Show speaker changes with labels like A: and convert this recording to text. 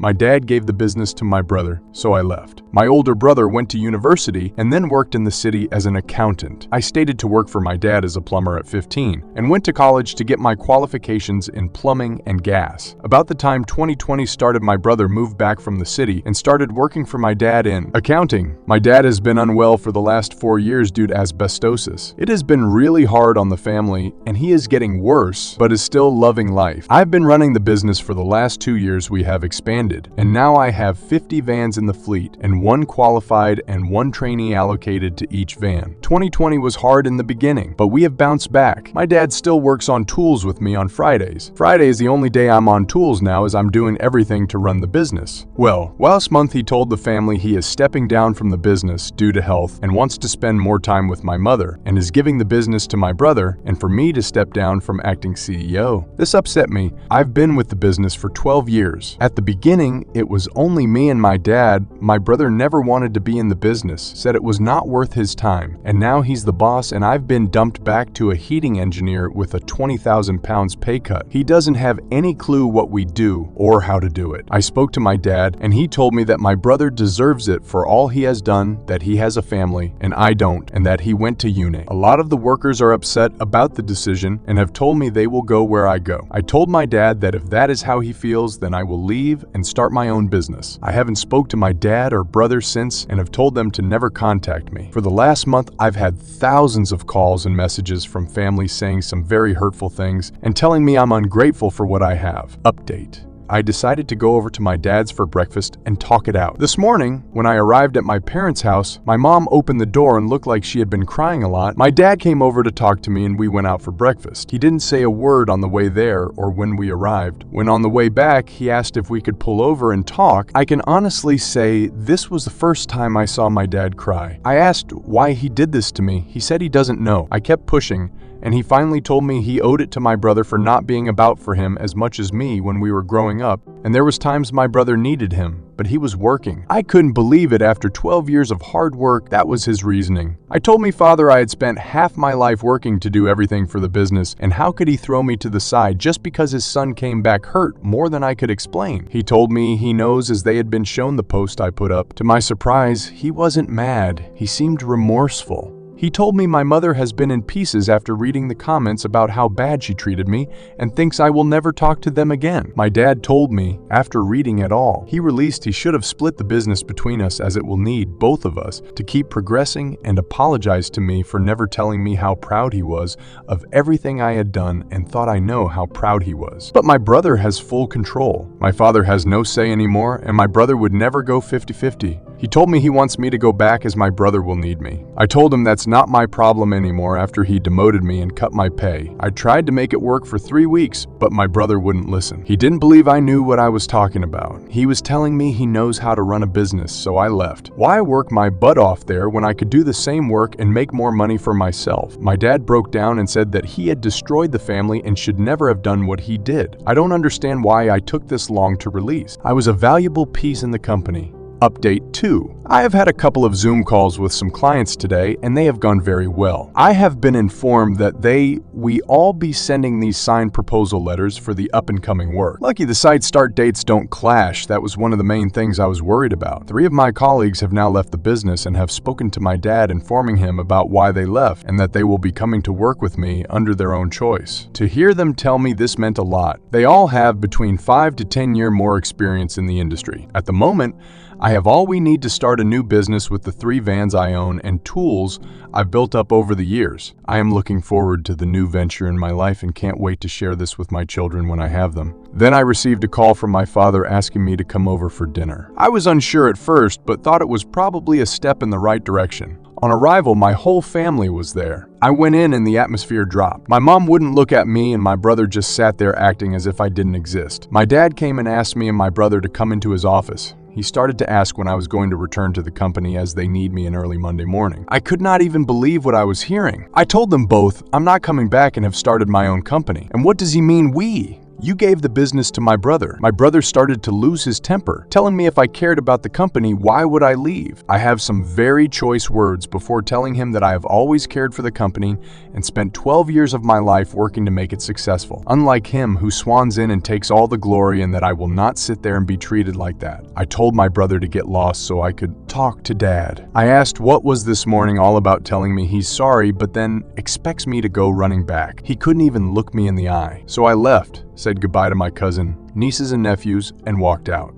A: My dad gave the business to my brother, so I left. My older brother went to university and then worked in the city as an accountant. I stayed to work for my dad as a plumber at 15 and went to college to get my qualifications in plumbing and gas. About the time 2020 started, my brother moved back from the city and started working for my dad in accounting. My dad has been unwell for the last 4 years due to asbestosis. It has been really hard on the family and he is getting worse, but is still loving life. I've been running the business for the last 2 years. We have expanded, and now I have 50 vans in the fleet and 1 qualified and 1 trainee allocated to each van. 2020 was hard in the beginning, but we have bounced back. My dad still works on tools with me on Fridays. Friday is the only day I'm on tools now, as I'm doing everything to run the business. Well, last month he told the family he is stepping down from the business due to health and wants to spend more time with my mother, and is giving the business to my brother and for me to step down from acting CEO. This upset me. I've been with the business for 12 years. At the beginning, it was only me and my dad. My brother never wanted to be in the business, said it was not worth his time, and now he's the boss and I've been dumped back to a heating engineer with a 20,000 pounds pay cut. He doesn't have any clue what we do or how to do it. I spoke to my dad and he told me that my brother deserves it for all he has done, that he has a family and I don't, and that he went to uni. A lot of the workers are upset about the decision and have told me they will go where I go. I told my dad that if that is how he feels, then I will leave and start my own business. I haven't spoke to my dad or brother since and have told them to never contact me. For the last month, I've had thousands of calls and messages from family saying some very hurtful things and telling me I'm ungrateful for what I have. Update. I decided to go over to my dad's for breakfast and talk it out. This morning, when I arrived at my parents' house, my mom opened the door and looked like she had been crying a lot. My dad came over to talk to me and we went out for breakfast. He didn't say a word on the way there or when we arrived. When on the way back, he asked if we could pull over and talk. I can honestly say this was the first time I saw my dad cry. I asked why he did this to me. He said he doesn't know. I kept pushing, and he finally told me he owed it to my brother for not being about for him as much as me when we were growing up, and there was times my brother needed him, but he was working. I couldn't believe it. After 12 years of hard work, that was his reasoning. I told my father I had spent half my life working to do everything for the business, and how could he throw me to the side just because his son came back hurt more than I could explain? He told me he knows, as they had been shown the post I put up. To my surprise, he wasn't mad. He seemed remorseful. He told me my mother has been in pieces after reading the comments about how bad she treated me and thinks I will never talk to them again. My dad told me, after reading it all, he should have split the business between us, as it will need both of us to keep progressing, and apologized to me for never telling me how proud he was of everything I had done and thought I know how proud he was. But my brother has full control. My father has no say anymore, and my brother would never go 50-50. He told me he wants me to go back as my brother will need me. I told him that's not my problem anymore after he demoted me and cut my pay. I tried to make it work for 3 weeks, but my brother wouldn't listen. He didn't believe I knew what I was talking about. He was telling me he knows how to run a business, so I left. Why work my butt off there when I could do the same work and make more money for myself? My dad broke down and said that he had destroyed the family and should never have done what he did. I don't understand why I took this long to release. I was a valuable piece in the company. Update 2. I have had a couple of Zoom calls with some clients today, and they have gone very well. I have been informed that we all be sending these signed proposal letters for the up-and-coming work. Lucky the site start dates don't clash. That was one of the main things I was worried about. 3 of my colleagues have now left the business and have spoken to my dad, informing him about why they left and that they will be coming to work with me under their own choice. To hear them tell me this meant a lot. They all have between 5 to 10 year more experience in the industry. At the moment, I have all we need to start a new business with the 3 vans I own and tools I've built up over the years. I am looking forward to the new venture in my life and can't wait to share this with my children when I have them. Then I received a call from my father asking me to come over for dinner. I was unsure at first, but thought it was probably a step in the right direction. On arrival, my whole family was there. I went in and the atmosphere dropped. My mom wouldn't look at me and my brother just sat there acting as if I didn't exist. My dad came and asked me and my brother to come into his office. He started to ask when I was going to return to the company, as they need me in early Monday morning. I could not even believe what I was hearing. I told them both, I'm not coming back and have started my own company. And what does he mean, we? You gave the business to my brother. My brother started to lose his temper, telling me if I cared about the company, why would I leave? I have some very choice words before telling him that I have always cared for the company and spent 12 years of my life working to make it successful. Unlike him, who swans in and takes all the glory, and that I will not sit there and be treated like that. I told my brother to get lost so I could talk to Dad. I asked what was this morning all about, telling me he's sorry, but then expects me to go running back. He couldn't even look me in the eye. So I left, said goodbye to my cousin, nieces and nephews, and walked out.